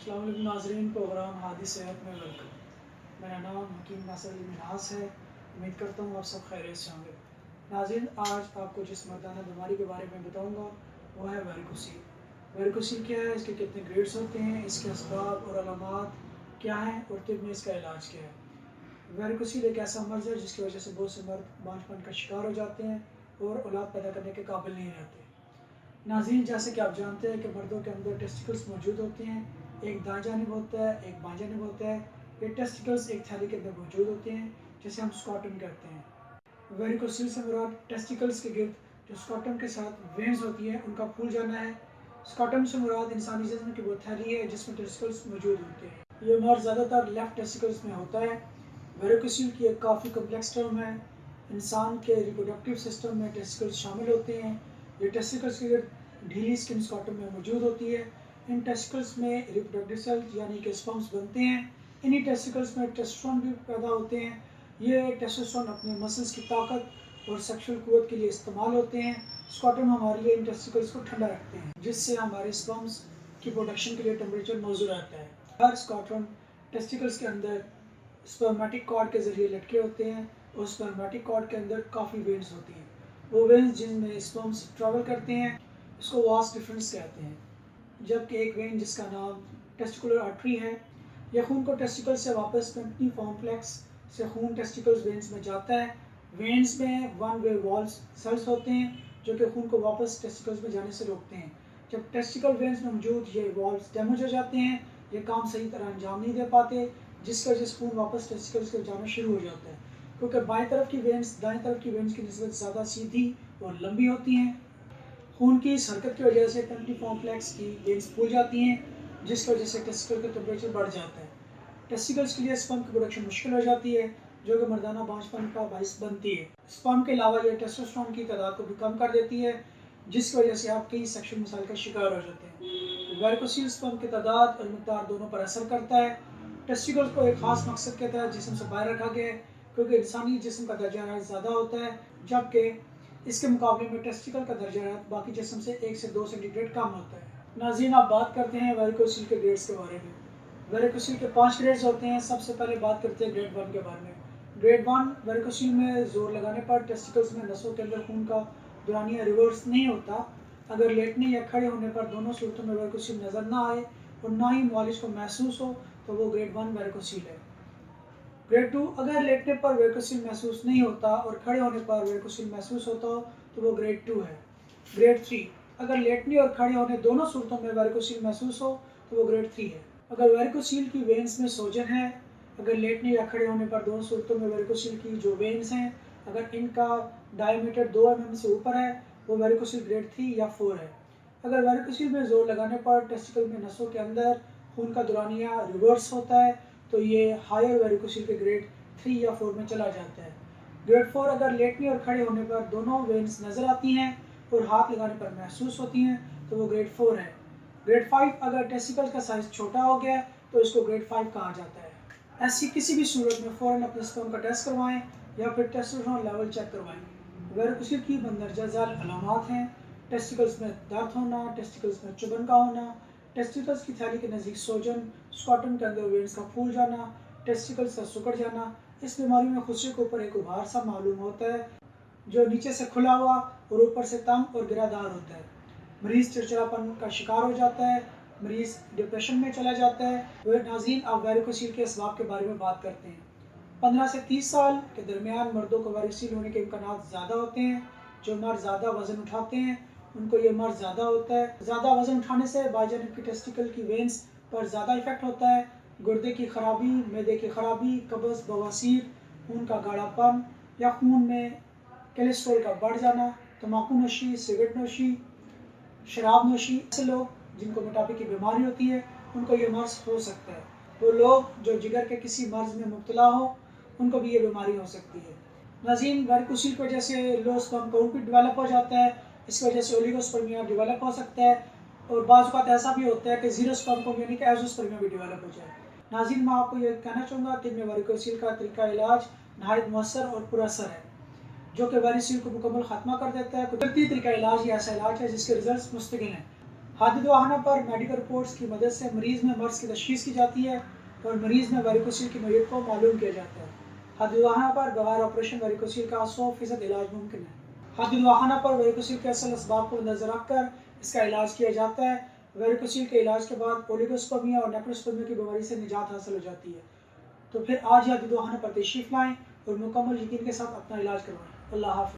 अस्सलाम वालेकुम नाज़रीन, प्रोग्राम हादी सेहत में वेलकम। मेरा नाम हकीम नासिर अली मिन्हास है। उम्मीद करता हूँ आप सब खैरियत से होंगे। नाज़रीन, आज आपको जिस मर्दाना बीमारी के बारे में बताऊँगा वो है वेरिकोसील। वेरिकोसील क्या है, इसके कितने ग्रेड्स होते हैं, इसके असबाब और अलामात क्या हैं और तिब में इसका इलाज क्या है। वेरिकोसील एक ऐसा मर्ज़ है जिसकी वजह से बहुत से मर्द बांझपन का शिकार हो जाते हैं और औलाद पैदा करने के काबिल नहीं रहते। नाज़रीन, जैसे कि आप जानते हैं कि मर्दों के अंदर टेस्टिकल्स मौजूद होते हैं, एक दाएं जानिब होता है, एक बाएं जानिब होता है। ये टेस्टिकल्स एक थैली के अंदर मौजूद होते हैं जिसे हम स्कॉटम कहते हैं। वेरिकोसील से मुराद टेस्टिकल्स के गिर्द जो स्कॉटम के साथ वेन्स होती है उनका फूल जाना है। स्कॉटम से मुराद इंसानी जिस्म की वो थैली है जिसमें टेस्टिकल्स मौजूद होते हैं। ये मर्ज ज़्यादातर लेफ्ट टेस्टिकल्स में होता है। वेरिकोसील की एक काफ़ी कम्प्लेक्स टर्म है। इंसान के रिप्रोडक्टिव सिस्टम में टेस्टिकल्स शामिल होते हैं। ये टेस्टिकल्स की ढीली स्किन स्कॉटम में मौजूद होती है। इन टेस्टिकल्स में रिप्रोडक्टिव सेल्स यानी कि स्पर्म्स बनते हैं। इन्हीं टेस्टिकल्स में टेस्टोस्टेरोन भी पैदा होते हैं। ये टेस्टोस्टेरोन अपने मसल्स की ताकत और सेक्सुअल कुव्वत के लिए इस्तेमाल होते हैं। स्कॉटम हमारे लिए इन टेस्टिकल्स को ठंडा रखते हैं जिससे हमारे स्पर्म्स की प्रोडक्शन के लिए टेम्परेचर मौजूद रहता है। हर स्कॉटम टेस्टिकल्स के अंदर स्पर्मेटिक कॉर्ड के जरिए लटके होते हैं और स्पर्मेटिक कॉर्ड के अंदर काफ़ी वेन्स होती हैं। वो वेन्स जिनमें स्पर्म्स ट्रैवल करते हैं इसको वास डिफरेंस कहते हैं। जबकि एक वेन जिसका नाम टेस्टिकुलर आर्टरी है, यह खून को टेस्टिकल से वापस पेम्पनी कॉम्प्लेक्स से खून टेस्टिकल्स वेन्स में जाता है। वेन्स में वन वे वॉल्स सेल्स होते हैं जो कि खून को वापस टेस्टिकल्स में जाने से रोकते हैं। जब टेस्टिकल वेन्स में मौजूद ये वॉल्स डैमेज हो जाते हैं, ये काम सही तरह अंजाम नहीं दे पाते, जिसकी वजह से खून वापस टेस्टिकल्स के जाना शुरू हो जाता है। क्योंकि बाएं तरफ की वेन्स दाएं तरफ की वेन्स की निस्बत ज़्यादा सीधी और लंबी होती हैं। खून की इस हरकत की वजह से पेम्पनी कॉम्प्लेक्स की वेन्स फूल जाती हैं जिसकी वजह से टेस्टिकल का टेम्परेचर बढ़ जाता है। टेस्टिकल्स के लिए स्पर्म की प्रोडक्शन मुश्किल हो जाती है जो कि मर्दाना बांझपन का बाइस बनती है। स्पर्म के अलावा यह टेस्टोस्टेरोन की तादाद को भी कम कर देती है जिसकी वजह से आप कई सेक्सुअल मसाइल का शिकार हो जाते हैं। वेरिकोसील स्पर्म की तादाद और मिकदार दोनों पर असर करता है। टेस्टिकल्स को एक खास मकसद के तहत जिस्म से बाहर रखा गया है क्योंकि इंसानी जिस्म का दर्जा हरारत ज़्यादा होता है, जबकि इसके मुकाबले में टेस्टिकल का दर्जा हरारत बाकी जिस्म से 1 से 2 सेंटीग्रेड कम होता है। नाज़रीन, आप बात करते हैं वेरिकोसील के ग्रेड्स के बारे में। वेरिकोसील के 5 ग्रेड्स होते हैं। सबसे पहले बात करते हैं ग्रेड 1 के बारे में। ग्रेड 1 वेरिकोसील में जोर लगाने पर टेस्टिकल्स में नसों के अंदर खून का दौरानिया रिवर्स नहीं होता। अगर लेटने या खड़े होने पर दोनों सूरतों में वेरिकोसील नज़र ना आए और ना ही मालिश को महसूस हो तो वो ग्रेड 1 वेरिकोसील है। ग्रेड 2 अगर लेटने पर वेरिकोसील महसूस नहीं होता और खड़े होने पर वेरिकोसील महसूस होता हो तो वो ग्रेड 2 है। ग्रेड 3 अगर लेटने और खड़े होने दोनों सूरतों में वेरिकोसील महसूस हो तो वो ग्रेड 3 है। अगर वेरिकोसील की वेन्स में सोजन है, अगर लेटने या खड़े होने पर दोनों सूरतों में वेरिकोसील की जो वेन्स हैं अगर इनका डायमीटर 2 mm से ऊपर है वो वेरिकोसील ग्रेड 3 या 4 है। अगर वेरिकोसील में जोर लगाने पर टेस्टिकल में नसों के अंदर खून का दौरानिया रिवर्स होता है तो ये हायर वेरिकोसील के ग्रेड 3 या 4 में चला जाता है। ग्रेड 4 अगर लेटने और खड़े होने पर दोनों वेन्स नज़र आती हैं और हाथ लगाने पर महसूस होती हैं तो वो ग्रेड 4 है। ग्रेड 5 अगर टेस्टिकल का साइज़ छोटा हो गया तो इसको ग्रेड 5 कहा जाता है। ऐसी किसी भी सूरत में फ़ौरन अपने स्पर्म का टेस्ट करवाएं या फिर टेस्टोस्टेरोन लेवल चेक करवाएं। वेरिकोसील की मंदरजा झैल अलामात हैं टेस्टिकल्स में दर्द होना, टेस्टिकल्स में चुभन का होना, टेस्टिकल्स की थैली के नज़दीक सोजन, स्कॉटम के अंदर वेन्स का फूल जाना, टेस्टिकल्स का सिकुड़ जाना। इस बीमारी में खुशी के ऊपर एक उभार सा मालूम होता है जो नीचे से खुला हुआ और ऊपर से तंग और गिरादार होता है। मरीज़ चिड़चिड़ापन का शिकार हो जाता है, मरीज़ डिप्रेशन में चला जाता है। वह नाज़रीन, आप वेरिकोसील के असबाब के बारे में बात करते हैं। 15 से 30 साल के दरमियान मर्दों को वेरिकोसील होने के इम्कानात ज़्यादा होते हैं। जो मर्द ज़्यादा वज़न उठाते हैं उनको ये मर्ज ज़्यादा होता है। ज़्यादा वज़न उठाने से बाईजानिब की टेस्टिकल की वेन्स पर ज़्यादा इफेक्ट होता है। गुर्दे की खराबी, मैदे की खराबी, कब्ज़, बवासीर, खून का गाढ़ापन या खून में कोलेस्ट्रॉल का बढ़ जाना, तम्बाकू नोशी, सिगरेट नोशी, शराब नोशी। ऐसे लोग जिनको मोटापे की बीमारी होती है उनको ये मर्ज हो सकता है। वो लोग जो जिगर के किसी मर्ज में मुब्तला हो उनको भी ये बीमारी हो सकती है। नाज़रीन, वेरिकोसील की वजह से लो स्पर्म काउंट भी डेवलप हो जाता है। इस वजह से ओलिगोस्पर्मिया डेवलप हो सकता है और बाज़ औक़ात ऐसा भी होता है कि ज़ीरो स्पर्म काउंट यानी कि एज़ोस्पर्मिया भी डेवलप हो जाए। नाज़रीन, मैं आपको ये कहना चाहूँगा कि में वेरिकोसील का तरीका इलाज नहायत मौसर और पुरअसर है जो कि वेरिकोसील को मुकम्मल ख़त्मा कर देता है। कुदरती तरीका इलाज ये ऐसा इलाज है जिसके रिजल्ट मुस्तकिल हैं। हादिद वाहना पर मेडिकल रिपोर्ट्स की मदद से मरीज़ में मर्ज़ की तशख़ीस की जाती है और मरीज़ में वेरिकोसील की नोयत को मालूम किया जाता है। हादिद वाहना पर बगैर ऑपरेशन वेरिकोसील का 100% इलाज मुमकिन है। हादिद वाहना पर वेरिकोसील के असल असबाब को नज़र रखकर इसका इलाज किया जाता है। वेरिकोसील के इलाज के बाद ओलिगोस्पर्मिया और नेक्रोस्पर्मिया की बीमारी से निजात हासिल हो जाती है। तो फिर आज हादिद वाहना पर तशरीफ़ लाएँ और मुकम्मल यकीन के साथ अपना इलाज करवाएँ। अल्लाह हाफ़िज़।